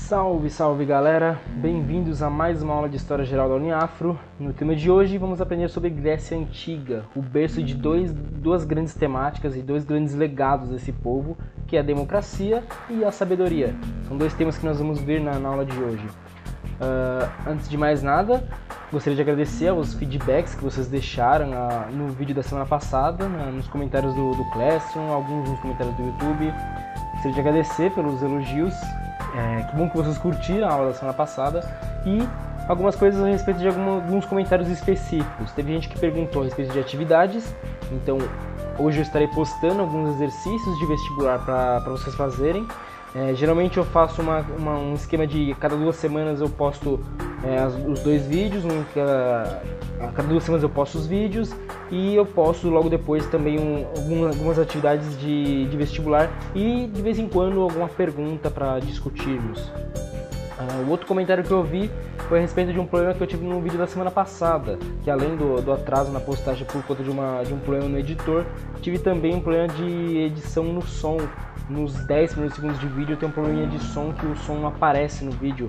Salve, salve galera! Bem-vindos a mais uma aula de História Geral da Uniafro. No tema de hoje vamos aprender sobre Grécia Antiga, o berço de duas grandes temáticas e dois grandes legados desse povo, que é a democracia e a sabedoria. São dois temas que nós vamos ver na aula de hoje. Antes de mais nada, gostaria de agradecer aos feedbacks que vocês deixaram no vídeo da semana passada, nos comentários do Classroom, alguns nos comentários do YouTube. Gostaria de agradecer pelos elogios. Que bom que vocês curtiram a aula da semana passada e algumas coisas a respeito de alguns comentários específicos. Teve gente que perguntou a respeito de atividades, então hoje eu estarei postando alguns exercícios de vestibular para vocês fazerem. Geralmente eu faço um esquema de cada 2 semanas eu posto os 2 vídeos, a cada 2 semanas eu posto os vídeos e eu posto logo depois também algumas atividades de vestibular e de vez em quando alguma pergunta para discutirmos. O outro comentário que eu vi foi a respeito de um problema que eu tive no vídeo da semana passada, que além do atraso na postagem por conta de um problema no editor, tive também um problema de edição no som. Nos 10 primeiros segundos de vídeo tem um probleminha de som que o som não aparece no vídeo.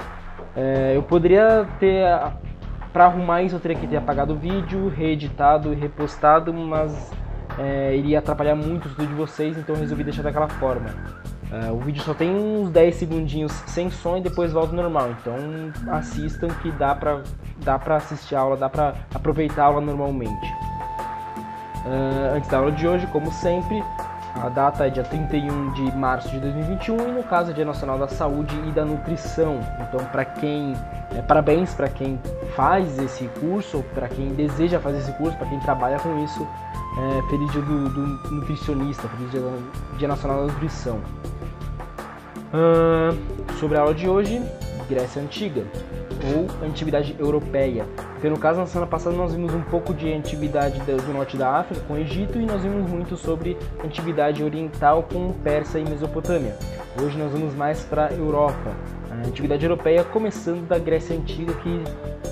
Eu poderia ter, para arrumar isso eu teria que ter apagado o vídeo, reeditado e repostado, mas iria atrapalhar muito o estudo de vocês, então eu resolvi deixar daquela forma. O vídeo só tem uns 10 segundinhos sem som e depois volta ao normal, então assistam que dá pra assistir a aula, dá pra aproveitar a aula normalmente. Antes da aula de hoje, como sempre, a data é dia 31 de março de 2021 e no caso é Dia Nacional da Saúde e da Nutrição. Então parabéns para quem faz esse curso, ou para quem deseja fazer esse curso, para quem trabalha com isso. Feliz Dia do Nutricionista, feliz Dia Nacional da Nutrição. Sobre a aula de hoje, Grécia Antiga ou Antiguidade Europeia. Porque no caso, na semana passada nós vimos um pouco de antiguidade do norte da África com o Egito e nós vimos muito sobre antiguidade oriental com Pérsia e Mesopotâmia. Hoje nós vamos mais para a Europa. A antiguidade europeia começando da Grécia Antiga, que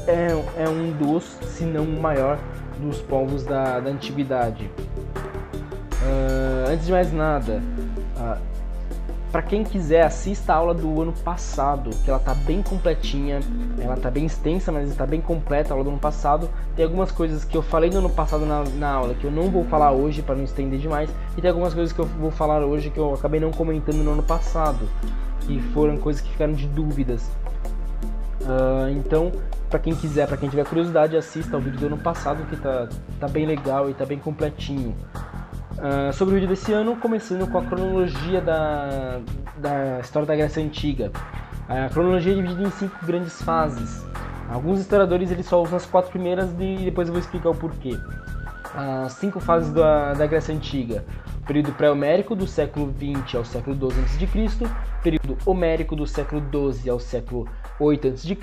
é um dos, se não o maior, dos povos da antiguidade. Antes de mais nada, para quem quiser, assista a aula do ano passado, que ela tá bem completinha, ela tá bem extensa, mas está bem completa a aula do ano passado. Tem algumas coisas que eu falei no ano passado na aula que eu não vou falar hoje para não estender demais, e tem algumas coisas que eu vou falar hoje que eu acabei não comentando no ano passado, que foram coisas que ficaram de dúvidas. Então, para quem quiser, para quem tiver curiosidade, assista ao vídeo do ano passado, que tá bem legal e tá bem completinho. Sobre o vídeo desse ano, começando com a cronologia da história da Grécia Antiga. A cronologia é dividida em 5 grandes fases. Alguns historiadores eles só usam as 4 primeiras e depois eu vou explicar o porquê. As 5 fases da Grécia Antiga: período pré-homérico do século 20 ao século 12 a.C., período homérico do século 12 ao século 8 a.C.,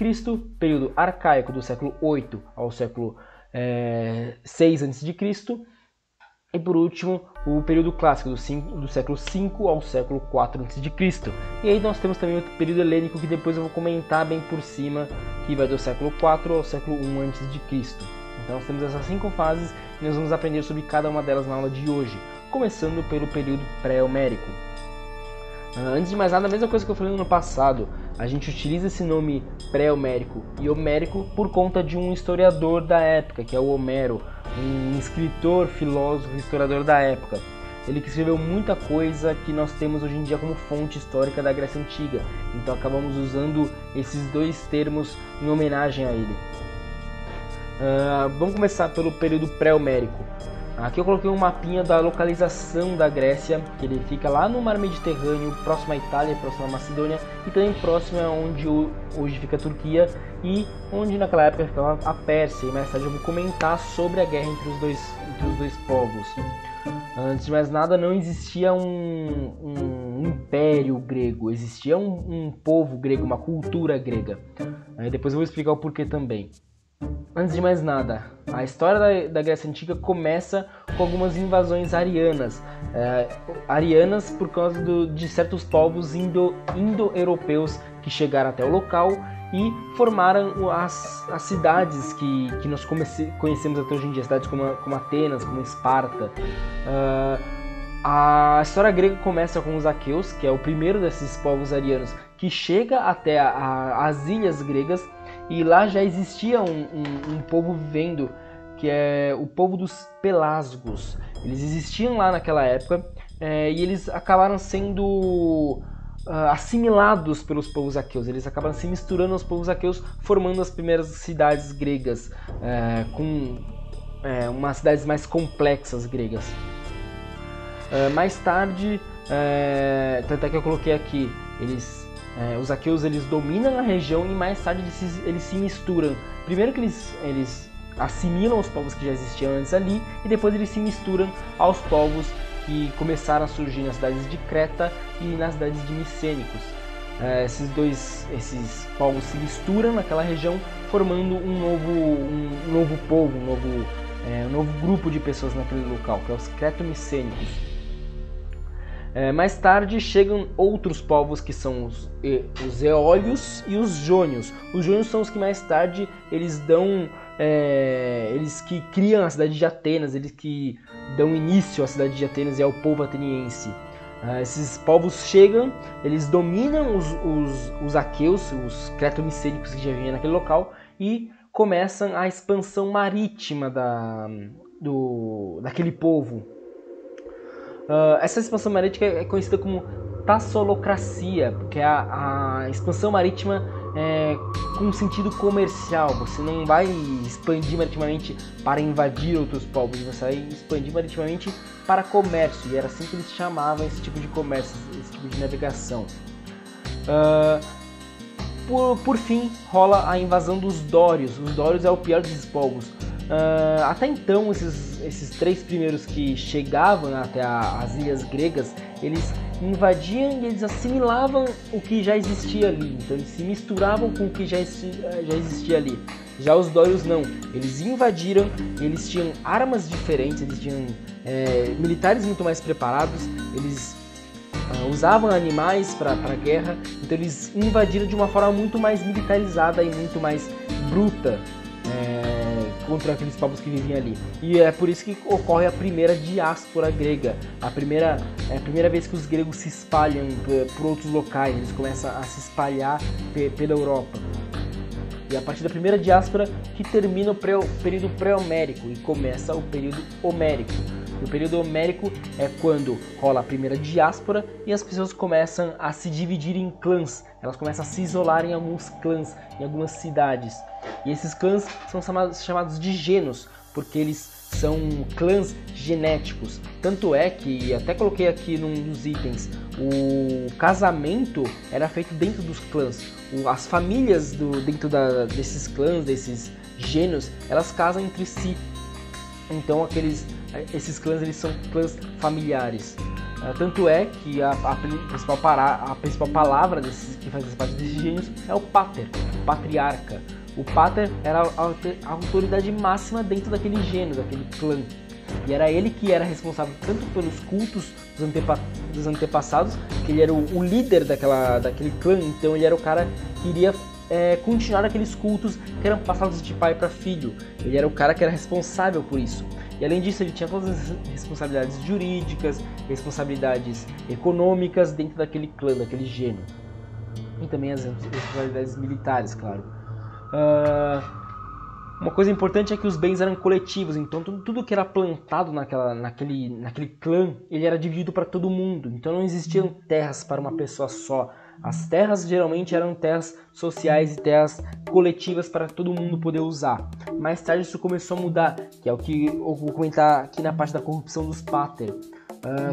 período arcaico do século 8 ao século 6 a.C., e por último, o período clássico do século 5 ao século 4 a.C. E aí nós temos também o período helênico, que depois eu vou comentar bem por cima, que vai do século 4 ao século 1 a.C. Então nós temos essas 5 fases e nós vamos aprender sobre cada uma delas na aula de hoje, começando pelo período pré-homérico. Antes de mais nada, a mesma coisa que eu falei no ano passado, a gente utiliza esse nome pré-homérico e homérico por conta de um historiador da época, que é o Homero, um escritor, filósofo, historiador da época. Ele que escreveu muita coisa que nós temos hoje em dia como fonte histórica da Grécia Antiga, então acabamos usando esses 2 termos em homenagem a ele. Vamos começar pelo período pré-homérico. Aqui eu coloquei um mapinha da localização da Grécia, que ele fica lá no Mar Mediterrâneo, próximo à Itália, próximo à Macedônia, e também próximo a onde hoje fica a Turquia e onde naquela época ficava a Pérsia. E mais tarde eu vou comentar sobre a guerra entre os dois povos. Antes de mais nada, não existia um império grego, existia um povo grego, uma cultura grega. Depois eu vou explicar o porquê também. Antes de mais nada, a história da Grécia Antiga começa com algumas invasões arianas. Arianas por causa de certos povos indo-europeus que chegaram até o local e formaram as cidades que nós conhecemos até hoje em dia, cidades como Atenas, como Esparta. A história grega começa com os aqueus, que é o primeiro desses povos arianos que chega até as ilhas gregas, e lá já existia um povo vivendo, que é o povo dos pelasgos. Eles existiam lá naquela época e eles acabaram sendo assimilados pelos povos aqueus. Eles acabaram se misturando aos povos aqueus, formando as primeiras cidades gregas, com umas cidades mais complexas gregas. Mais tarde, tanto é que eu coloquei aqui, os aqueus eles dominam a região e mais tarde eles se misturam. Primeiro que eles assimilam os povos que já existiam antes ali, e depois eles se misturam aos povos que começaram a surgir nas cidades de Creta e nas cidades de Micênicos. Esses povos se misturam naquela região, formando um novo povo, um novo grupo de pessoas naquele local, que é os creto-micênicos. Mais tarde chegam outros povos que são os eólios e os jônios. Os jônios são os que mais tarde eles que criam a cidade de Atenas, eles que dão início à cidade de Atenas e ao povo ateniense. Esses povos chegam, eles dominam os aqueus, os creto-micênicos que já vinham naquele local, e começam a expansão marítima daquele povo. Essa expansão marítima é conhecida como tassolocracia, porque a expansão marítima é com sentido comercial. Você não vai expandir maritimamente para invadir outros povos, você vai expandir maritimamente para comércio, e era assim que eles chamavam esse tipo de comércio, esse tipo de navegação. Por fim, rola a invasão dos dórios. Os dórios é o pior desses povos. Até então, esses três primeiros que chegavam até as ilhas gregas, eles invadiam e eles assimilavam o que já existia ali. Então eles se misturavam com o que já existia ali. Já os dórios não, eles invadiram, eles tinham armas diferentes, eles tinham militares muito mais preparados, eles usavam animais para a guerra, então eles invadiram de uma forma muito mais militarizada e muito mais bruta contra aqueles povos que viviam ali. E é por isso que ocorre a primeira diáspora grega, a primeira vez que os gregos se espalham por outros locais, eles começam a se espalhar pela Europa. E a partir da primeira diáspora que termina o período pré-homérico e começa o período homérico. O período homérico é quando rola a primeira diáspora e as pessoas começam a se dividir em clãs. Elas começam a se isolar em alguns clãs, em algumas cidades. E esses clãs são chamados de genos, porque eles são clãs genéticos. Tanto é que, até coloquei aqui num dos itens, o casamento era feito dentro dos clãs. As famílias dentro desses clãs, desses genos, elas casam entre si. Então esses clãs eles são clãs familiares. Tanto é que a principal palavra que faz parte desses gênios é o pater, o patriarca. O pater era a autoridade máxima dentro daquele gênero, daquele clã. E era ele que era responsável tanto pelos cultos dos antepassados, que ele era o líder daquele clã, então ele era o cara que iria continuar aqueles cultos que eram passados de pai para filho. Ele era o cara que era responsável por isso. E além disso, ele tinha todas as responsabilidades jurídicas, responsabilidades econômicas dentro daquele clã, daquele gênero. E também as responsabilidades militares, claro. Uma coisa importante é que os bens eram coletivos, então tudo que era plantado naquele clã, ele era dividido para todo mundo. Então não existiam terras para uma pessoa só. As terras geralmente eram terras sociais e terras coletivas para todo mundo poder usar. Mais tarde isso começou a mudar, que é o que eu vou comentar aqui na parte da corrupção dos pater.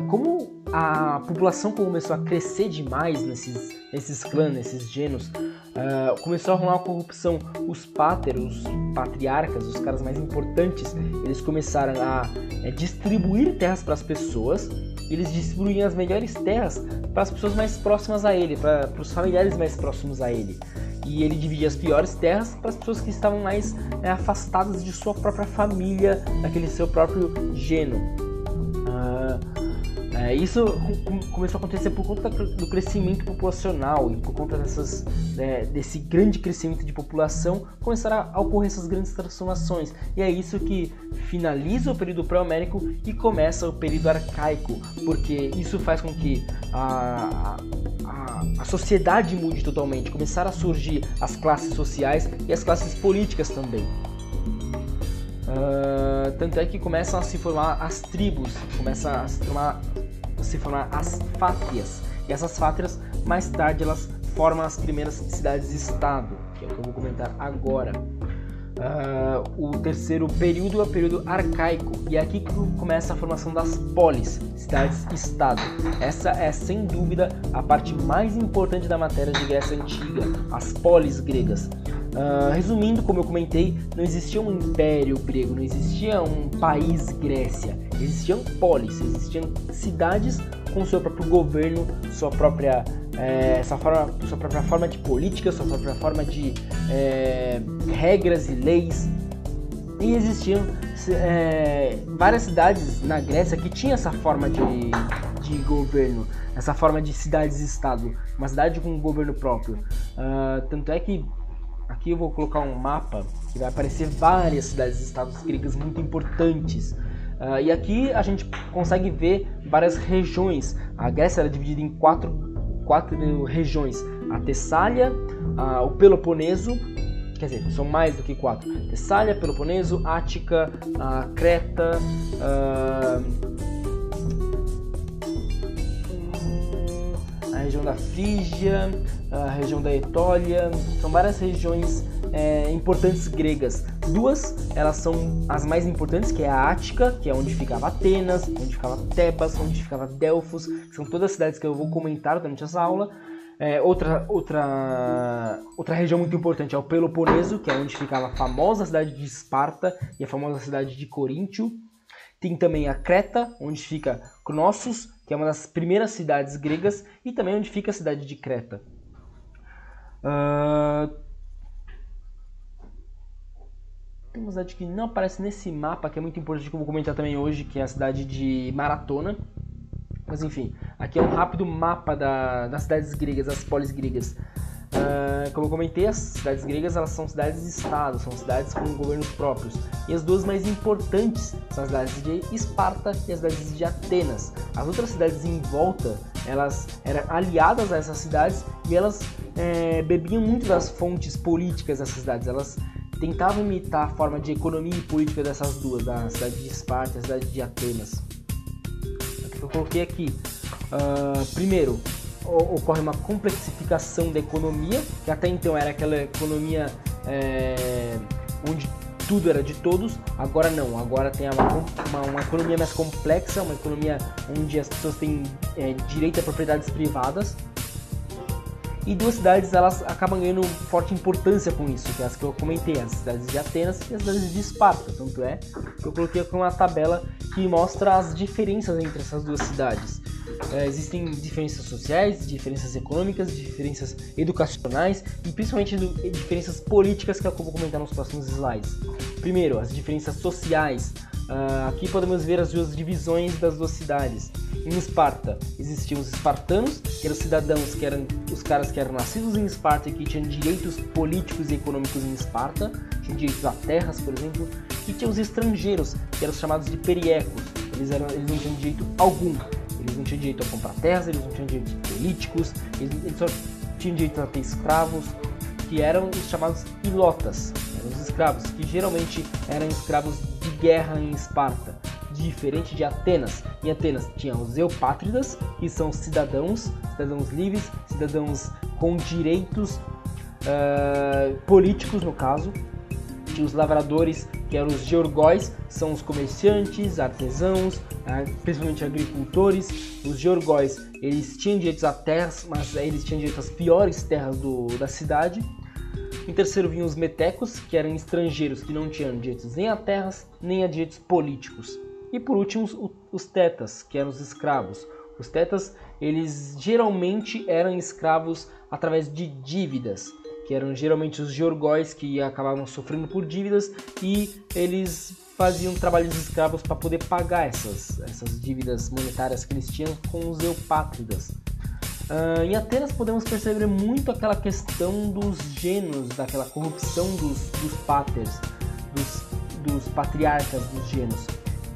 Como a população começou a crescer demais nesses clãs, nesses genos, começou a rolar uma corrupção. Os pater, os patriarcas, os caras mais importantes, eles começaram a distribuir terras para as pessoas. Eles distribuíam as melhores terras para as pessoas mais próximas a ele, para os familiares mais próximos a ele. E ele dividia as piores terras para as pessoas que estavam mais afastadas de sua própria família, daquele seu próprio gênero. Isso começou a acontecer por conta do crescimento populacional e por conta desse grande crescimento de população começaram a ocorrer essas grandes transformações. E é isso que finaliza o período pré-homérico e começa o período arcaico, porque isso faz com que a sociedade mude totalmente, começaram a surgir as classes sociais e as classes políticas também. Tanto é que começam a se formar as tribos, começam a se formar as fátrias, e essas fátrias mais tarde elas formam as primeiras cidades-estado, que é o que eu vou comentar agora. O terceiro período é o período arcaico, e é aqui que começa a formação das polis, cidades-estado. Essa é sem dúvida a parte mais importante da matéria de Grécia Antiga, as polis gregas. Resumindo, como eu comentei, não existia um império grego, não existia um país Grécia, existiam polis, existiam cidades com seu próprio governo, sua própria forma de política, sua própria forma de regras e leis. E existiam várias cidades na Grécia que tinham essa forma de governo, essa forma de cidades-estado, uma cidade com um governo próprio. Tanto é que aqui eu vou colocar um mapa que vai aparecer várias cidades-estados gregas muito importantes. E aqui a gente consegue ver várias regiões. A Grécia era dividida em quatro regiões: a Tessália, o Peloponeso, quer dizer, são mais do que quatro: Tessália, Peloponeso, Ática, Creta, a região da Frígia, a região da Etólia. São várias regiões importantes gregas. Duas, elas são as mais importantes, que é a Ática, que é onde ficava Atenas, onde ficava Tebas, onde ficava Delfos. São todas as cidades que eu vou comentar durante essa aula. Outra região muito importante é o Peloponeso, que é onde ficava a famosa cidade de Esparta e a famosa cidade de Coríntio. Tem também a Creta, onde fica Knossos, que é uma das primeiras cidades gregas, e também onde fica a cidade de Creta. Tem uma cidade que não aparece nesse mapa, que é muito importante, que eu vou comentar também hoje, que é a cidade de Maratona. Mas enfim, aqui é um rápido mapa das cidades gregas, das polis gregas. Como eu comentei, as cidades gregas elas são cidades-estado, são cidades com governos próprios. E as duas mais importantes são as cidades de Esparta e as cidades de Atenas. As outras cidades em volta, elas eram aliadas a essas cidades e elas bebiam muito das fontes políticas dessas cidades. Elas tentavam imitar a forma de economia e política dessas duas, da cidade de Esparta e a cidade de Atenas. Eu coloquei aqui, primeiro, ocorre uma complexificação da economia, que até então era aquela economia onde tudo era de todos. Agora não, agora tem uma economia mais complexa, uma economia onde as pessoas têm direito a propriedades privadas. E duas cidades elas acabam ganhando forte importância com isso, que é as que eu comentei, as cidades de Atenas e as cidades de Esparta. Tanto é que eu coloquei aqui uma tabela que mostra as diferenças entre essas duas cidades. Existem diferenças sociais, diferenças econômicas, diferenças educacionais e principalmente diferenças políticas, que é o que eu vou comentar nos próximos slides. Primeiro, as diferenças sociais. Aqui podemos ver as duas divisões das duas cidades. Em Esparta existiam os espartanos, que eram cidadãos, que eram os caras que eram nascidos em Esparta e que tinham direitos políticos e econômicos em Esparta, tinham direitos a terras, por exemplo, e tinha os estrangeiros, que eram chamados de periecos. Eles não tinham direito algum, eles não tinham direito a comprar terras, eles não tinham direitos políticos, eles só tinham direito a ter escravos, que eram os chamados ilotas, eram os escravos, que geralmente eram escravos de guerra em Esparta. Diferente de Atenas. Em Atenas tinha os eupátridas, que são cidadãos livres, cidadãos com direitos políticos no caso. Tinha os lavradores, que eram os georgóis, são os comerciantes, artesãos, principalmente agricultores. Os georgóis, eles tinham direitos a terras, mas eles tinham direito às piores terras da cidade. Em terceiro vinham os metecos, que eram estrangeiros que não tinham direitos nem a terras, nem a direitos políticos. E por último, os tetas, que eram os escravos. Os tetas, eles geralmente eram escravos através de dívidas, que eram geralmente os georgóis que acabavam sofrendo por dívidas e eles faziam trabalho de escravos para poder pagar essas dívidas monetárias que eles tinham com os eupátridas. Em Atenas podemos perceber muito aquela questão dos gênios, daquela corrupção dos páters, dos patriarcas dos gênios,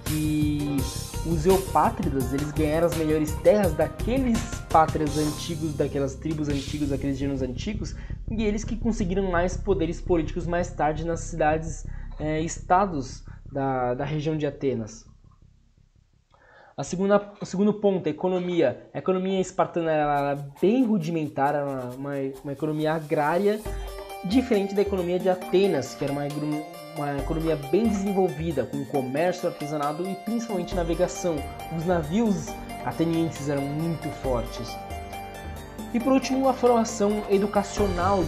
que os eupátridas eles ganharam as melhores terras daqueles pátrias antigos, daquelas tribos antigas, daqueles gênios antigos, e eles que conseguiram mais poderes políticos mais tarde nas cidades, estados da região de Atenas. O segundo ponto, a economia. A economia espartana era bem rudimentar, era uma economia agrária, diferente da economia de Atenas, que era uma economia bem desenvolvida, com comércio, artesanato e principalmente navegação. Os navios atenienses eram muito fortes. E por último, a formação educacional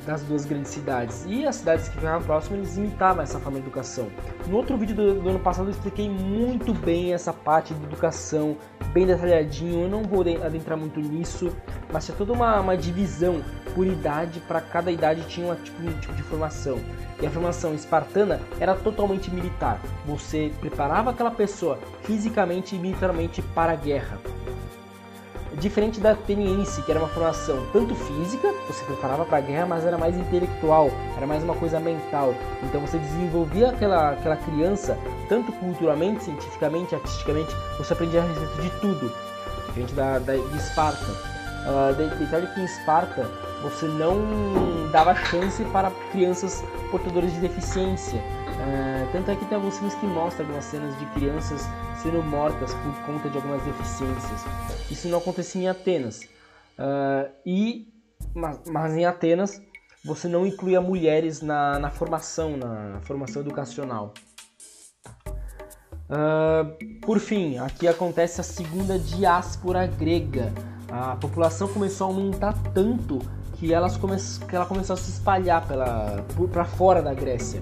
das duas grandes cidades. E as cidades que ficavam próximas, eles imitavam essa forma de educação. No outro vídeo do ano passado eu expliquei muito bem essa parte de educação, bem detalhadinho. Eu não vou adentrar muito nisso, mas tinha toda uma divisão por idade, para cada idade tinha um tipo de formação. E a formação espartana era totalmente militar. Você preparava aquela pessoa fisicamente e militarmente para a guerra. Diferente da ateniense, que era uma formação tanto física, você preparava para a guerra, mas era mais intelectual, era mais uma coisa mental. Então você desenvolvia aquela criança, tanto culturalmente, cientificamente, artisticamente, você aprendia a respeito de tudo. Diferente de Esparta. Detalhe que em Esparta você não dava chance para crianças portadoras de deficiência. Tanto é que tem alguns filmes que mostram algumas cenas de crianças sendo mortas por conta de algumas deficiências. Isso não acontecia em Atenas. Mas em Atenas você não incluía mulheres na formação educacional. Por fim, aqui acontece a segunda diáspora grega. A população começou a aumentar tanto que ela começou a se espalhar para fora da Grécia.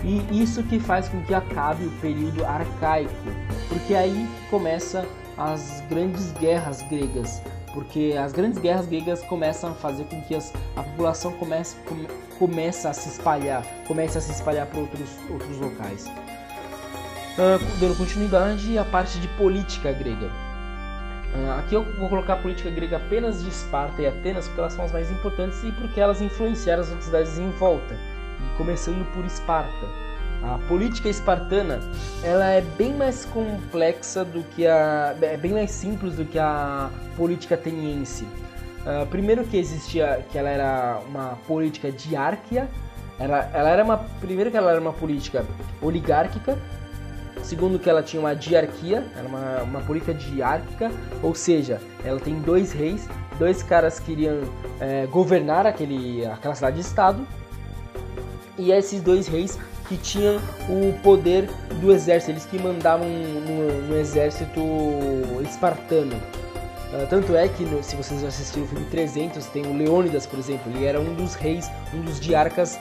E isso que faz com que acabe o período arcaico, porque aí começa as grandes guerras gregas, porque as grandes guerras gregas começam a fazer com que a população comece a se espalhar para outros locais. Dando continuidade à parte de política grega. Aqui eu vou colocar a política grega apenas de Esparta e Atenas, porque elas são as mais importantes e porque elas influenciaram as outras cidades em volta. Começando por Esparta. A política espartana, ela é bem mais complexa é bem mais simples do que a política ateniense. Primeiro que ela era uma política diárquica, primeiro que ela era uma política oligárquica. Segundo que ela tinha uma diarquia, era uma política diárquica, ou seja, ela tem dois reis, dois caras que iriam governar aquela cidade-estado. E esses dois reis que tinham o poder do exército, eles que mandavam no exército espartano. Tanto é que, se vocês assistiram o filme 300, tem o Leônidas, por exemplo, ele era um dos reis, um dos diarcas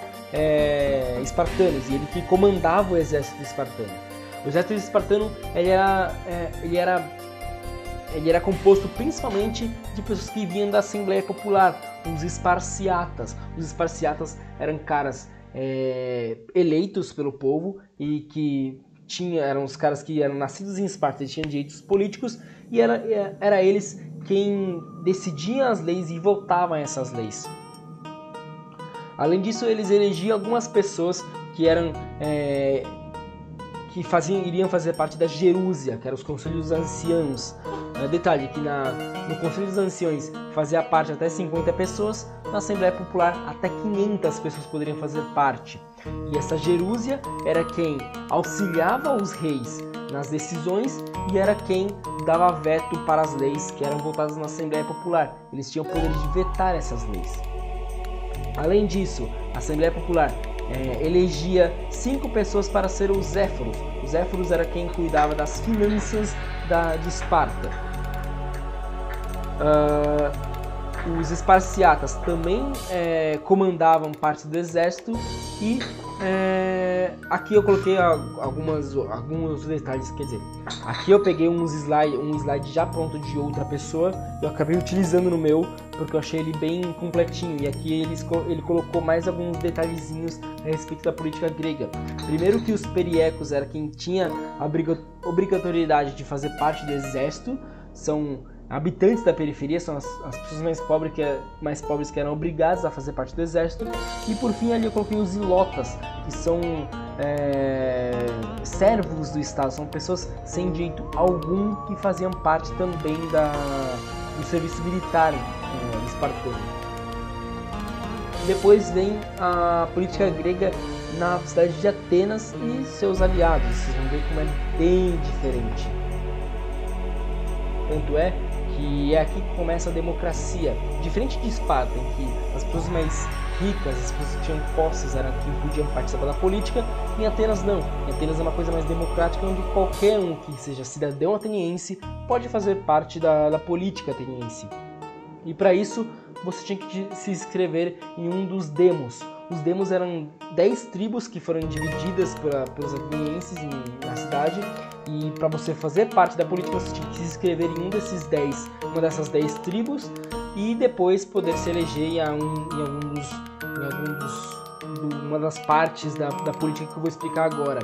espartanos, e ele que comandava o exército espartano. O exército espartano ele era composto principalmente de pessoas que vinham da Assembleia Popular, os esparciatas. Os esparciatas eram caras eleitos pelo povo e que eram os caras que eram nascidos em Esparta e tinham direitos políticos, e era eles quem decidiam as leis e votavam essas leis. Além disso, eles elegiam algumas pessoas que eram iriam fazer parte da Gerúsia, que eram os conselhos dos anciãos. Detalhe que no Conselho dos Anciões fazia parte até 50 pessoas, na Assembleia Popular até 500 pessoas poderiam fazer parte. E essa Gerúsia era quem auxiliava os reis nas decisões e era quem dava veto para as leis que eram votadas na Assembleia Popular. Eles tinham o poder de vetar essas leis. Além disso, a Assembleia Popular elegia 5 pessoas para ser os Zéfiros. Os Zéfiros era quem cuidava das finanças de Esparta. Os esparciatas também comandavam parte do exército e aqui eu coloquei alguns detalhes, quer dizer, aqui eu peguei um slide já pronto de outra pessoa, eu acabei utilizando no meu, porque eu achei ele bem completinho, e aqui ele colocou mais alguns detalhezinhos a respeito da política grega. Primeiro que os periecos era quem tinha a obrigatoriedade de fazer parte do exército, são habitantes da periferia, são as pessoas mais pobres que eram obrigadas a fazer parte do exército. E por fim ali eu coloquei os ilotas, que são servos do Estado, são pessoas sem direito algum que faziam parte também do serviço militar espartano. Depois vem a política grega na cidade de Atenas e seus aliados. Vocês vão ver como é bem diferente. Tanto é que é aqui que começa a democracia. Diferente de Esparta, em que as pessoas mais ricas, as pessoas que tinham posses eram quem podiam participar da política, em Atenas não. Em Atenas é uma coisa mais democrática, onde qualquer um que seja cidadão ateniense pode fazer parte da política ateniense. E para isso você tinha que se inscrever em um dos demos. Os demos eram 10 tribos que foram divididas pelos atenienses na cidade, e para você fazer parte da política você tinha que se inscrever em uma dessas 10 tribos e depois poder se eleger em uma das partes da política que eu vou explicar agora.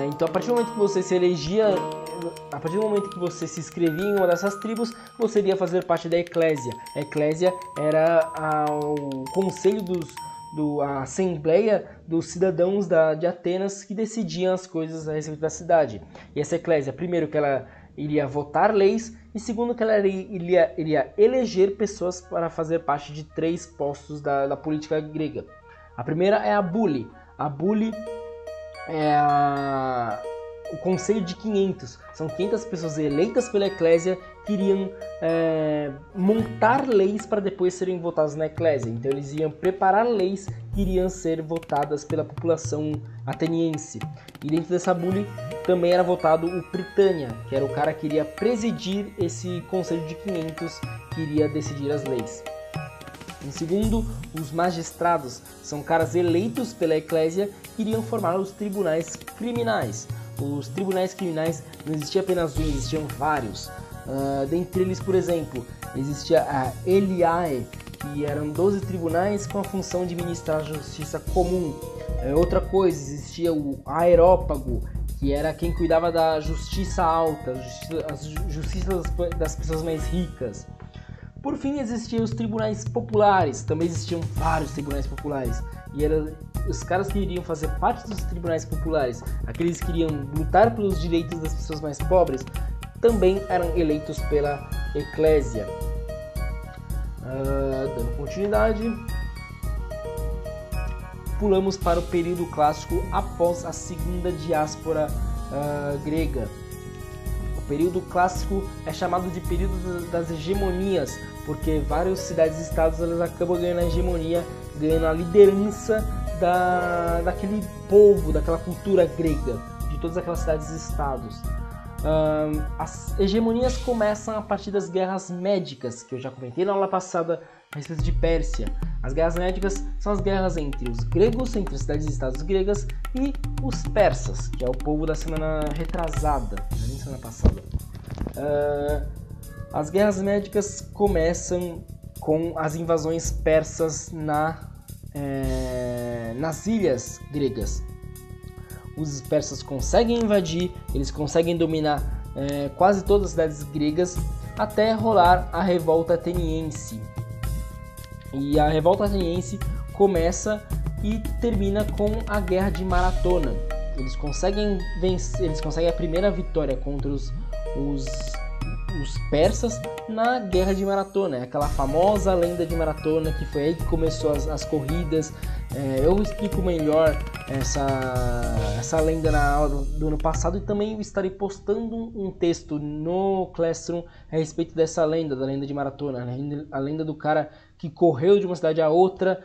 Então, a partir do momento que você se elegia, a partir do momento que você se inscrevia em uma dessas tribos, você iria fazer parte da Eclésia. A Eclésia era o conselho a assembleia dos cidadãos de Atenas que decidiam as coisas a respeito da cidade. E essa Eclésia, primeiro que ela iria votar leis, e segundo que ela iria eleger pessoas para fazer parte de 3 postos da política grega. A primeira é a Bule. A Bule é o conselho de 500. São 500 pessoas eleitas pela Eclésia que iriam montar leis para depois serem votadas na Eclésia. Então eles iam preparar leis que iriam ser votadas pela população ateniense. E dentro dessa bule também era votado o Pritânia, que era o cara que iria presidir esse conselho de 500 que iria decidir as leis. Em segundo, os magistrados são caras eleitos pela Eclésia que iriam formar os tribunais criminais. Os tribunais criminais não existia apenas um, existiam vários. Dentre eles, por exemplo, existia a Eliae, que eram 12 tribunais com a função de ministrar a justiça comum. Outra coisa, existia o Aerópago, que era quem cuidava da justiça alta, a justiça das pessoas mais ricas. Por fim, existiam os tribunais populares, também existiam vários tribunais populares, e eram os caras que iriam fazer parte dos tribunais populares, aqueles que iriam lutar pelos direitos das pessoas mais pobres, também eram eleitos pela Eclésia. Dando continuidade, pulamos para o período clássico após a segunda diáspora grega. O período clássico é chamado de período das hegemonias, porque várias cidades e estados elas acabam ganhando a hegemonia, ganhando a liderança daquele povo, daquela cultura grega, de todas aquelas cidades e estados. As hegemonias começam a partir das guerras médicas, que eu já comentei na aula passada a respeito de Pérsia. As guerras médicas são as guerras entre os gregos, entre as cidades e estados gregas, e os persas, que é o povo da semana retrasada, nem semana passada. As guerras médicas começam com as invasões persas nas ilhas gregas. Os persas conseguem invadir, eles conseguem dominar quase todas as cidades gregas, até rolar a revolta ateniense. E a revolta ateniense começa e termina com a Guerra de Maratona. Eles conseguem vencer, eles conseguem a primeira vitória contra os persas na Guerra de Maratona. É aquela famosa lenda de Maratona, que foi aí que começou as corridas. Eu explico melhor essa lenda na aula do ano passado, e também estarei postando um texto no Classroom a respeito dessa lenda, da lenda de Maratona, a lenda do cara que correu de uma cidade a outra,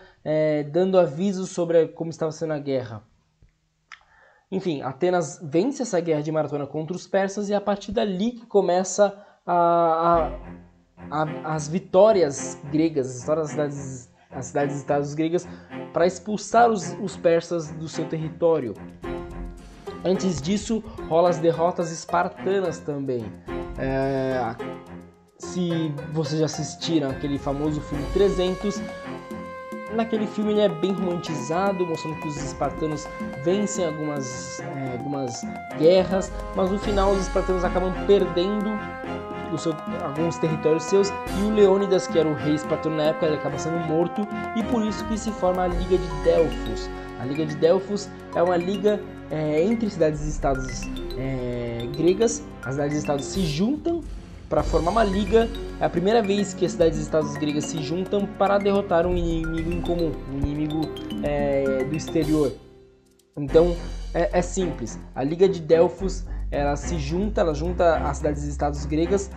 dando avisos sobre como estava sendo a guerra. Enfim, Atenas vence essa guerra de Maratona contra os persas, e é a partir dali que começa as vitórias gregas, as vitórias das cidades as cidades-estados gregas para expulsar os persas do seu território. Antes disso, rola as derrotas espartanas também. Se vocês já assistiram aquele famoso filme 300, naquele filme ele é bem romantizado, mostrando que os espartanos vencem algumas guerras, mas no final os espartanos acabam perdendo alguns territórios seus, e o Leônidas, que era o rei espartano na época, ele acaba sendo morto, e por isso que se forma a Liga de Delfos. A Liga de Delfos é uma liga entre cidades e estados gregas. As cidades e estados se juntam para formar uma liga. É a primeira vez que as cidades e estados gregas se juntam para derrotar um inimigo em comum, um inimigo do exterior. Então é simples. A Liga de Delfos ela junta as cidades e estados gregas.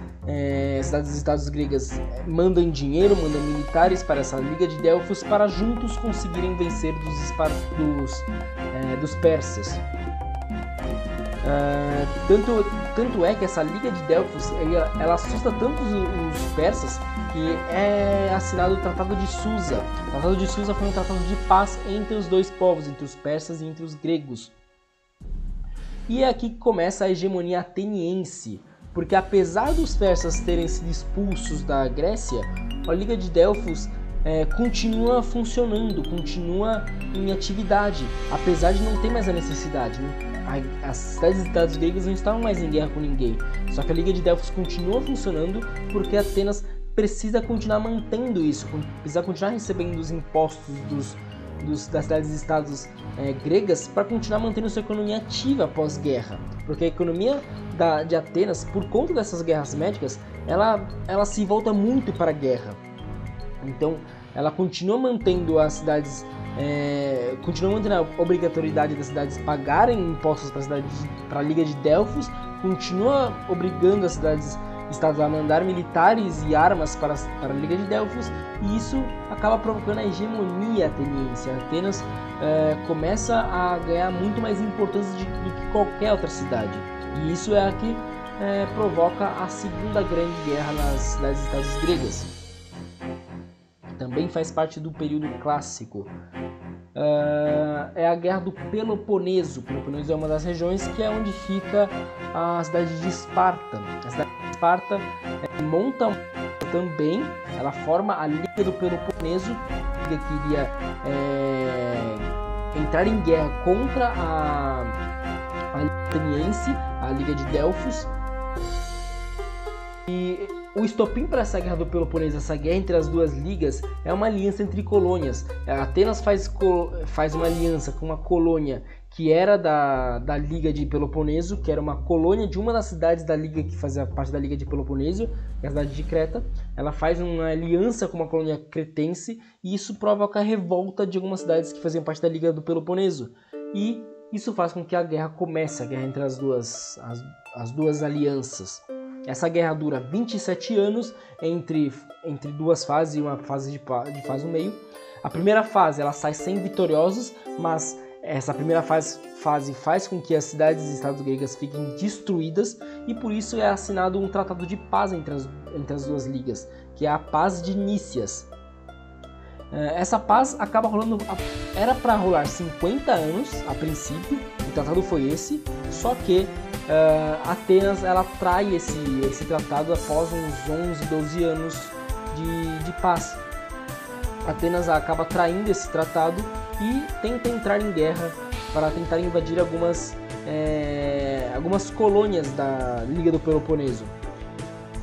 As cidades e estados gregas mandam dinheiro, mandam militares para essa Liga de Delfos para juntos conseguirem vencer dos persas. Tanto é que essa Liga de Delfos ela assusta tanto os persas que é assinado o Tratado de Susa. O Tratado de Susa foi um tratado de paz entre os dois povos, entre os persas e entre os gregos. E é aqui que começa a hegemonia ateniense, porque apesar dos persas terem sido expulsos da Grécia, a Liga de Delfos continua funcionando, continua em atividade, apesar de não ter mais a necessidade. As cidades e estados gregas não estavam mais em guerra com ninguém, só que a Liga de Delfos continua funcionando porque Atenas precisa continuar mantendo isso, precisa continuar recebendo os impostos das cidades e estados gregas para continuar mantendo sua economia ativa pós-guerra, porque a economia de Atenas, por conta dessas guerras médicas, ela se volta muito para a guerra. Então ela continua mantendo as cidades, continua mantendo a obrigatoriedade das cidades pagarem impostos para a Liga de Delfos, continua obrigando as cidades-estados a mandar militares e armas para a Liga de Delfos, e isso acaba provocando a hegemonia ateniense. Atenas começa a ganhar muito mais importância do que qualquer outra cidade, e isso é a que provoca a Segunda Grande Guerra nas cidades-estados gregas. Também faz parte do período clássico. É a Guerra do Peloponeso. O Peloponeso é uma das regiões que é onde fica a cidade de Esparta. A cidade de Esparta monta também, ela forma a Liga do Peloponeso, que queria entrar em guerra contra a Liga ateniense, a Liga de Delfos. E o estopim para essa Guerra do Peloponeso, essa guerra entre as duas ligas, é uma aliança entre colônias. Atenas faz uma aliança com uma colônia que era da Liga de Peloponeso, que era uma colônia de uma das cidades da Liga que fazia parte da Liga de Peloponeso, que é a cidade de Creta. Ela faz uma aliança com uma colônia cretense, e isso provoca a revolta de algumas cidades que faziam parte da Liga do Peloponeso. E isso faz com que a guerra comece, a guerra entre as duas alianças. Essa guerra dura 27 anos entre duas fases e uma fase de paz no meio. A primeira fase ela sai sem vitoriosos, mas essa primeira fase faz com que as cidades e estados gregas fiquem destruídas, e por isso é assinado um tratado de paz entre as duas ligas, que é a Paz de Nícias. Essa paz acaba rolando, era para rolar 50 anos a princípio, o tratado foi esse, só que Atenas ela trai esse tratado após uns 11, 12 anos de paz. Atenas acaba traindo esse tratado e tenta entrar em guerra para tentar invadir algumas colônias da Liga do Peloponeso.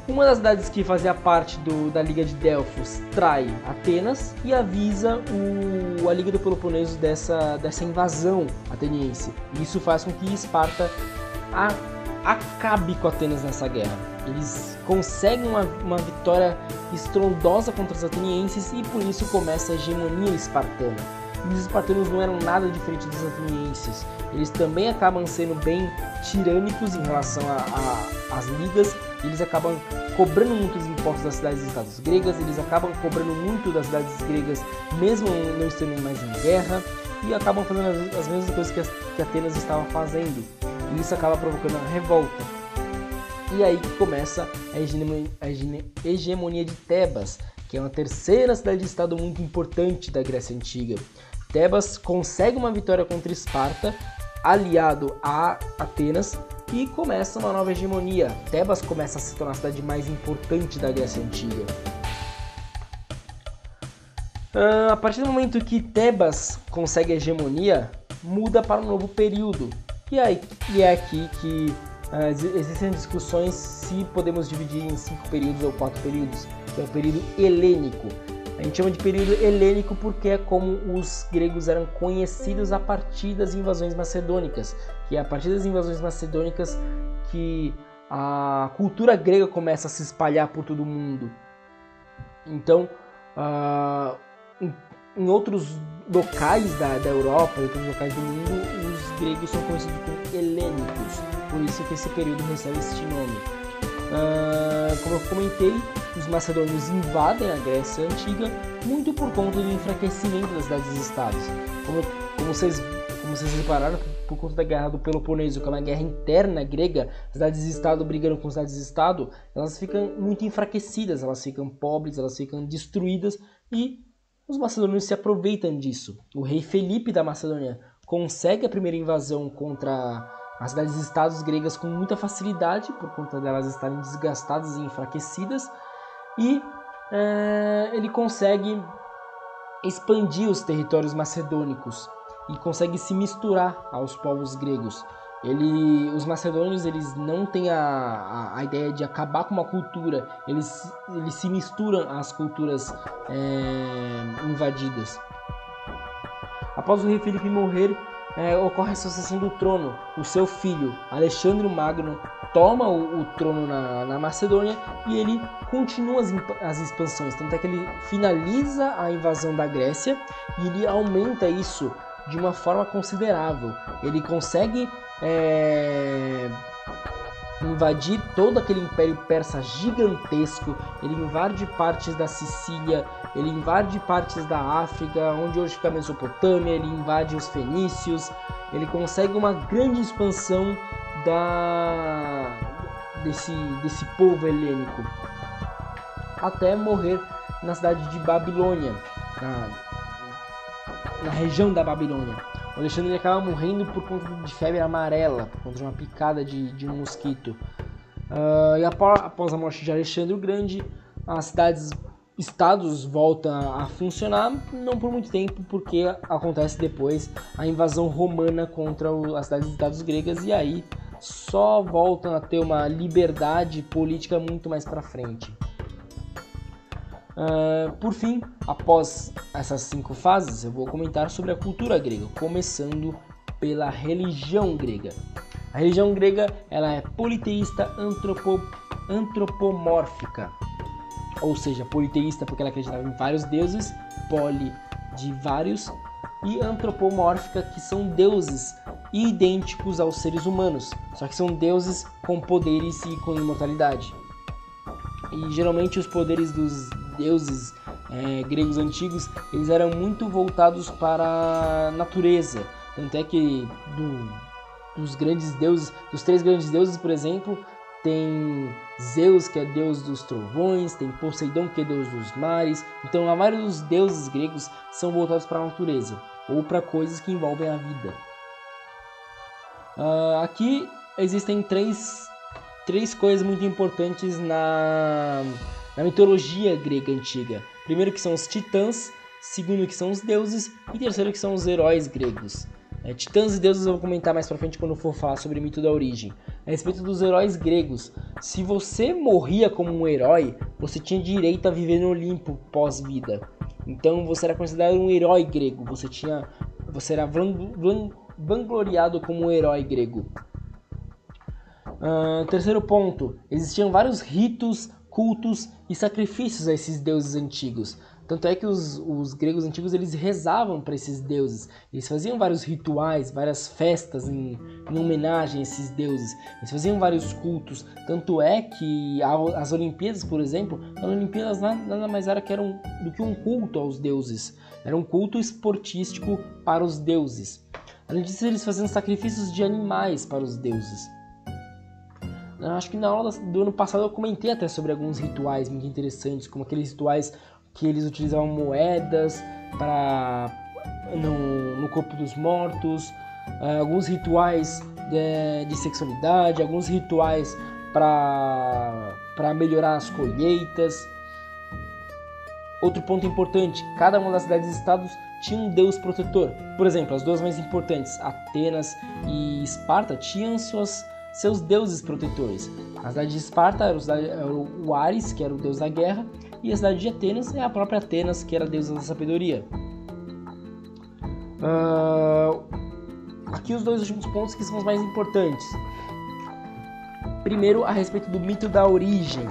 Uma das cidades que fazia parte da Liga de Delfos trai Atenas e avisa a Liga do Peloponeso dessa invasão ateniense. Isso faz com que Esparta acabe com Atenas nessa guerra. Eles conseguem uma vitória estrondosa contra os atenienses, e por isso começa a hegemonia espartana. E os espartanos não eram nada diferente dos atenienses. Eles também acabam sendo bem tirânicos em relação às ligas. Eles acabam cobrando muitos impostos das cidades e estados gregas. Eles acabam cobrando muito das cidades gregas, mesmo não estando mais em guerra. E acabam fazendo as mesmas coisas que Atenas estava fazendo. E isso acaba provocando a revolta. E aí que começa a hegemonia de Tebas, que é uma terceira cidade-estado muito importante da Grécia Antiga. Tebas consegue uma vitória contra Esparta, aliado a Atenas, e começa uma nova hegemonia. Tebas começa a se tornar a cidade mais importante da Grécia Antiga. A partir do momento que Tebas consegue a hegemonia, muda para um novo período. E é aqui que existem discussões se podemos dividir em 5 períodos ou 4 períodos, que é o período helênico. A gente chama de período helênico porque é como os gregos eram conhecidos a partir das invasões macedônicas, que é a partir das invasões macedônicas que a cultura grega começa a se espalhar por todo o mundo. Então, em outros locais da Europa, em outros locais do mundo, os gregos são conhecidos como helênicos, por isso que esse período recebe este nome. Como eu comentei, os macedônios invadem a Grécia Antiga muito por conta do enfraquecimento das cidades-estados. Como vocês repararam, por conta da guerra do Peloponeso, que é uma guerra interna grega, as cidades-estado brigando com as cidades-estado, elas ficam muito enfraquecidas, elas ficam pobres, elas ficam destruídas e os macedônios se aproveitam disso. O rei Felipe da Macedônia consegue a primeira invasão contra as cidades-estados gregas com muita facilidade, por conta delas estarem desgastadas e enfraquecidas, e ele consegue expandir os territórios macedônicos e consegue se misturar aos povos gregos. Os macedônios eles não têm a ideia de acabar com uma cultura, eles se misturam às culturas invadidas. Após o rei Felipe morrer, ocorre a sucessão do trono. O seu filho, Alexandre o Magno, toma o trono na Macedônia e ele continua as expansões. Tanto é que ele finaliza a invasão da Grécia e ele aumenta isso de uma forma considerável. Ele consegue invadir todo aquele império persa gigantesco, ele invade partes da Sicília, ele invade partes da África, onde hoje fica a Mesopotâmia, ele invade os fenícios, ele consegue uma grande expansão desse povo helênico, até morrer na cidade de Babilônia, na região da Babilônia. O Alexandre acaba morrendo por conta de febre amarela, por conta de uma picada de um mosquito. E após a morte de Alexandre o Grande, as cidades-estados voltam a funcionar, não por muito tempo, porque acontece depois a invasão romana contra as cidades-estados gregas, e aí só voltam a ter uma liberdade política muito mais para frente. Por fim, após essas 5 fases, eu vou comentar sobre a cultura grega, começando pela religião grega. A religião grega ela é politeísta antropomórfica, ou seja, politeísta porque ela acreditava em vários deuses, poli de vários, e antropomórfica que são deuses idênticos aos seres humanos, só que são deuses com poderes e com imortalidade. E geralmente os poderes dos deuses gregos antigos eles eram muito voltados para a natureza. Tanto é que dos 3 grandes deuses, por exemplo, tem Zeus, que é deus dos trovões, tem Poseidon, que é deus dos mares. Então a maioria dos deuses gregos são voltados para a natureza ou para coisas que envolvem a vida. Aqui existem três coisas muito importantes na mitologia grega antiga. Primeiro que são os titãs, segundo que são os deuses e terceiro que são os heróis gregos. Titãs e deuses eu vou comentar mais pra frente quando eu for falar sobre o mito da origem. A respeito dos heróis gregos, se você morria como um herói, você tinha direito a viver no Olimpo pós-vida. Então você era considerado um herói grego, você era vangloriado como um herói grego. Terceiro ponto, existiam vários ritos, cultos e sacrifícios a esses deuses antigos. Tanto é que os gregos antigos eles rezavam para esses deuses. Eles faziam vários rituais, várias festas em homenagem a esses deuses. Eles faziam vários cultos. Tanto é que as Olimpíadas, por exemplo, as Olimpíadas nada mais era do que um culto aos deuses. Era um culto esportístico para os deuses. Além disso, eles faziam sacrifícios de animais para os deuses. Eu acho que na aula do ano passado eu comentei até sobre alguns rituais muito interessantes, como aqueles rituais que eles utilizavam moedas no corpo dos mortos, alguns rituais de sexualidade, alguns rituais para melhorar as colheitas. Outro ponto importante, cada uma das cidades-estados tinha um deus protetor. Por exemplo, as duas mais importantes, Atenas e Esparta, tinham seus deuses protetores. A cidade de Esparta era o Ares, que era o deus da guerra, e a cidade de Atenas é a própria Atenas, que era a deusa da sabedoria. Aqui os dois últimos pontos que são os mais importantes. Primeiro, a respeito do mito da origem.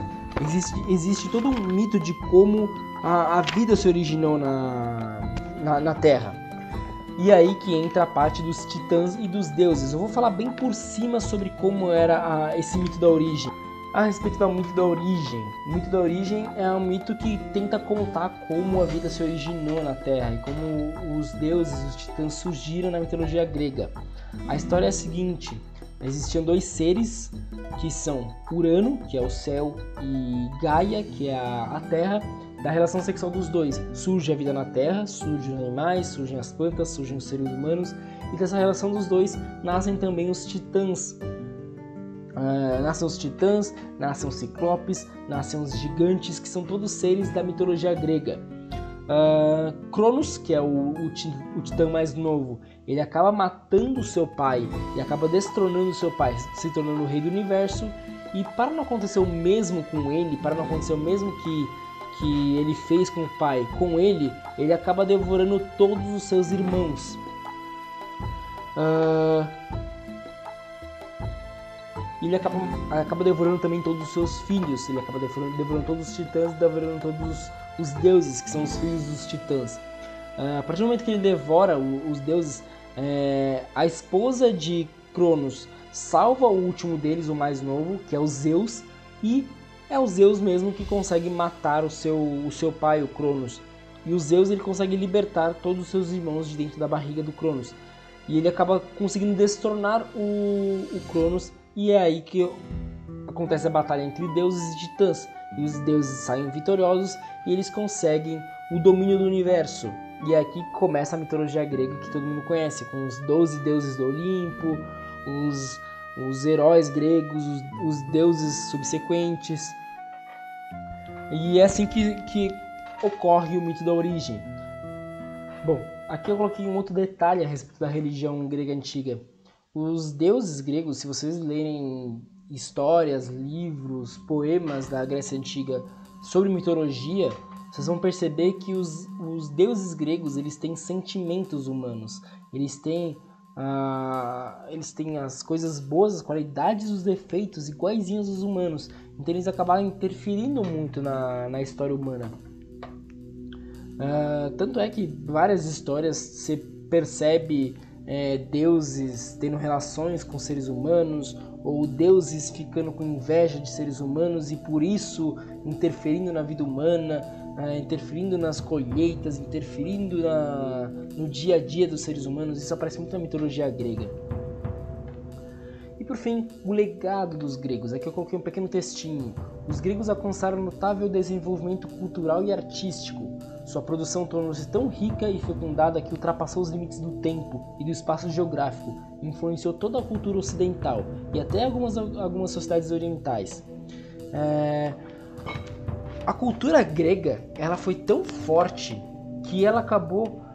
Existe todo um mito de como a vida se originou na Terra. E aí que entra a parte dos titãs e dos deuses. Eu vou falar bem por cima sobre como era esse mito da origem. A respeito do mito da origem. O mito da origem é um mito que tenta contar como a vida se originou na Terra e como os deuses, os titãs, surgiram na mitologia grega. A história é a seguinte: existiam dois seres que são Urano, que é o céu, e Gaia, que é a terra. Da relação sexual dos dois surge a vida na terra, surgem os animais, surgem as plantas, surgem os seres humanos, e dessa relação dos dois nascem também os titãs. Nascem os titãs, nascem os ciclopes, nascem os gigantes, que são todos seres da mitologia grega. Cronos, que é o titã mais novo, ele acaba matando seu pai e acaba destronando seu pai, se tornando o rei do universo. E para não acontecer o mesmo com ele, para não acontecer o mesmo que ele fez com o pai, com ele acaba devorando todos os seus irmãos. Ele acaba devorando também todos os seus filhos. Ele acaba devorando todos os titãs e devorando todos os deuses, que são os filhos dos titãs. A partir do momento que ele devora os deuses, a esposa de Cronos salva o último deles, o mais novo, que é o Zeus, e é o Zeus mesmo que consegue matar o seu pai, o Cronos. E o Zeus ele consegue libertar todos os seus irmãos de dentro da barriga do Cronos. E ele acaba conseguindo destronar o Cronos. E é aí que acontece a batalha entre deuses e titãs. E os deuses saem vitoriosos e eles conseguem o domínio do universo. E é aqui que começa a mitologia grega que todo mundo conhece, com os 12 deuses do Olimpo, os heróis gregos, os deuses subsequentes. E é assim que ocorre o mito da origem. Bom, aqui eu coloquei um outro detalhe a respeito da religião grega antiga. Os deuses gregos, se vocês lerem histórias, livros, poemas da Grécia Antiga sobre mitologia, vocês vão perceber que os deuses gregos eles têm sentimentos humanos. Eles têm as coisas boas, as qualidades e os defeitos iguaizinhos aos humanos. Então eles acabaram interferindo muito na história humana. Tanto é que várias histórias você percebe deuses tendo relações com seres humanos, ou deuses ficando com inveja de seres humanos e por isso interferindo na vida humana, interferindo nas colheitas, interferindo no dia a dia dos seres humanos. Isso aparece muito na mitologia grega. E por fim, o legado dos gregos. Aqui eu coloquei um pequeno textinho. Os gregos alcançaram notável desenvolvimento cultural e artístico. Sua produção tornou-se tão rica e fecundada que ultrapassou os limites do tempo e do espaço geográfico, influenciou toda a cultura ocidental e até algumas sociedades orientais. A cultura grega ela foi tão forte que ela acabou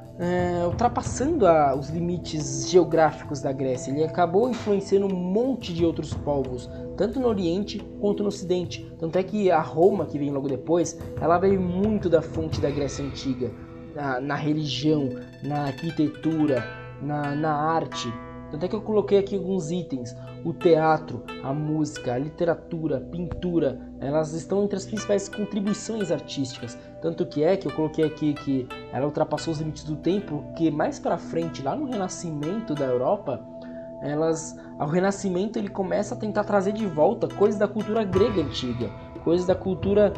ultrapassando os limites geográficos da Grécia. Ele acabou influenciando um monte de outros povos, tanto no Oriente quanto no Ocidente. Tanto é que a Roma, que vem logo depois, ela veio muito da fonte da Grécia Antiga, na religião, na arquitetura, na arte. Tanto é que eu coloquei aqui alguns itens. O teatro, a música, a literatura, a pintura, elas estão entre as principais contribuições artísticas. Tanto que eu coloquei aqui que ela ultrapassou os limites do tempo, que mais para frente, lá no Renascimento da Europa, o Renascimento ele começa a tentar trazer de volta coisas da cultura grega antiga, coisas da cultura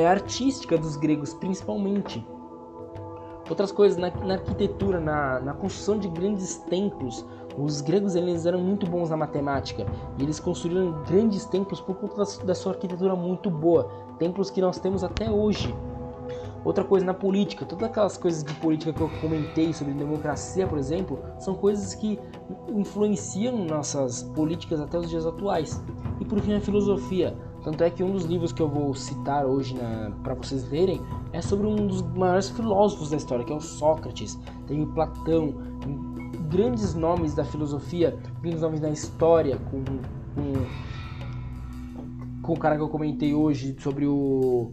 artística dos gregos, principalmente. Outras coisas, na arquitetura, na construção de grandes templos, os gregos eles eram muito bons na matemática e eles construíram grandes templos por conta da sua arquitetura muito boa, templos que nós temos até hoje. Outra coisa na política, todas aquelas coisas de política que eu comentei sobre democracia, por exemplo, são coisas que influenciam nossas políticas até os dias atuais. E por fim, a filosofia. Tanto é que um dos livros que eu vou citar hoje para vocês lerem é sobre um dos maiores filósofos da história, que é o Sócrates. Tem o Platão, grandes nomes da filosofia, grandes nomes da história, com o cara que eu comentei hoje sobre o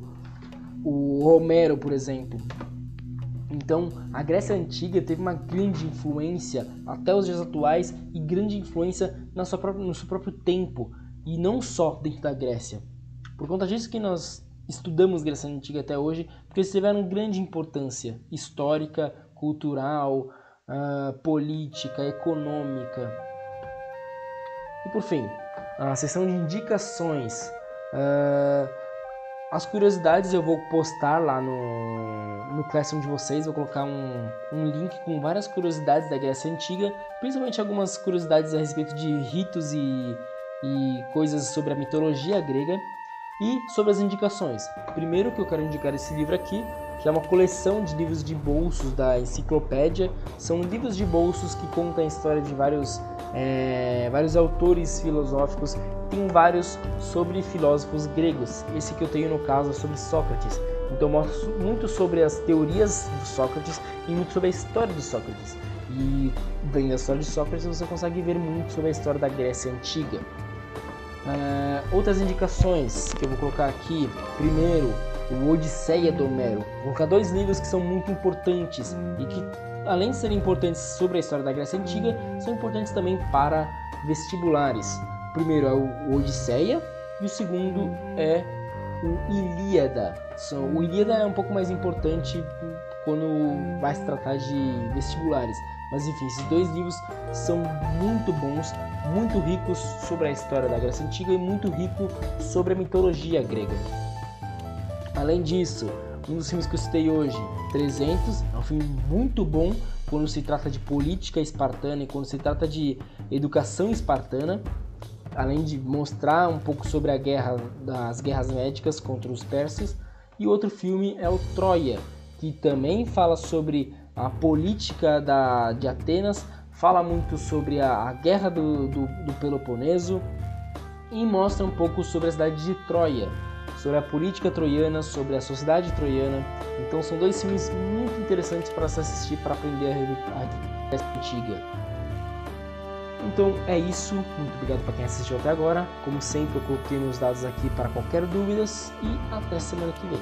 Homero, por exemplo. Então, a Grécia Antiga teve uma grande influência até os dias atuais e grande influência no seu próprio tempo, e não só dentro da Grécia. Por conta disso que nós estudamos Grécia Antiga até hoje, porque eles tiveram grande importância histórica, cultural, política, econômica. E por fim, a seção de indicações. As curiosidades eu vou postar lá no Classroom de vocês, vou colocar um link com várias curiosidades da Grécia Antiga, principalmente algumas curiosidades a respeito de ritos e coisas sobre a mitologia grega e sobre as indicações. Primeiro que eu quero indicar esse livro aqui, que é uma coleção de livros de bolsos da Enciclopédia. São livros de bolsos que contam a história de vários autores filosóficos. Tem vários sobre filósofos gregos. Esse que eu tenho no caso é sobre Sócrates. Então mostro muito sobre as teorias de Sócrates e muito sobre a história de Sócrates. E vendo a história de Sócrates você consegue ver muito sobre a história da Grécia Antiga. Outras indicações que eu vou colocar aqui. Primeiro, o Odisseia do Homero. Vou colocar 2 livros que são muito importantes e que, além de serem importantes sobre a história da Grécia Antiga, são importantes também para vestibulares. O primeiro é o Odisseia e o segundo é o Ilíada. O Ilíada é um pouco mais importante quando vai se tratar de vestibulares. Mas enfim, esses 2 livros são muito bons, muito ricos sobre a história da Grécia Antiga e muito rico sobre a mitologia grega. Além disso, um dos filmes que eu citei hoje, 300, é um filme muito bom quando se trata de política espartana e quando se trata de educação espartana, além de mostrar um pouco sobre as guerras médicas contra os persas. E outro filme é o Troia, que também fala sobre a política de Atenas, fala muito sobre a guerra do Peloponeso e mostra um pouco sobre a cidade de Troia, sobre a política troiana, sobre a sociedade troiana. Então são 2 filmes muito interessantes para se assistir, para aprender a Grécia Antiga. Então é isso, muito obrigado para quem assistiu até agora. Como sempre, eu coloquei meus dados aqui para qualquer dúvidas e até semana que vem.